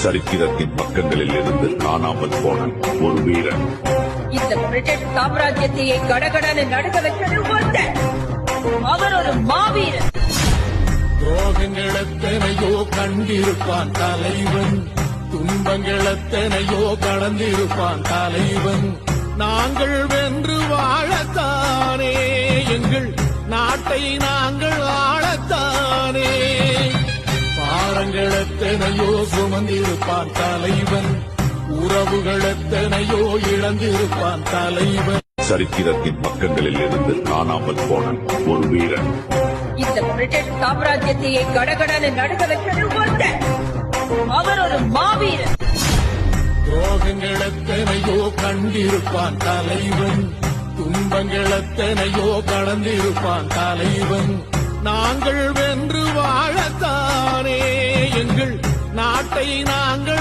சரித்திரத்தின் பக்கங்களில் இருந்து காணாமல் போன ஒரு வீரன். இந்த பிரிட்டிஷ் சாம்ராஜ்யத்தையே கடகடன்னு நடுக்க வைத்தது ஒருத்தன். அவர் ஒரு மாவீரன். துரோகங்கள் எத்தனையோ கண்டிருப்பான் தலைவன், துன்பங்கள் எத்தனையோ கடந்திருப்பான் தலைவன். நாங்கள் வென்று வாழத்தானே, எங்கள் நாட்டை நாங்கள் ஆளத்தானே. பாரங்கள் எத்தனையோ சுமந்திருப்பான் தலைவன், உறவுகள் எத்தனையோ இழந்திருப்பான் தலைவன். சரித்திரத்தின் பக்கங்களில் இருந்து காணாமல் போன ஒரு வீரன். இந்த பிரிட்டிஷ் சாம்ராஜ்யத்தையே கடகடன்னு நடுக்க வைத்தது ஒருத்தன். அவர் ஒரு மாவீரன். துரோகங்கள் எத்தனையோ கண்டிருப்பான் தலைவன், துன்பங்கள் எத்தனையோ கடந்திருப்பான் தலைவன். நாங்கள் வென்று வாழத்தானே, எங்கள் நாட்டை நாங்கள்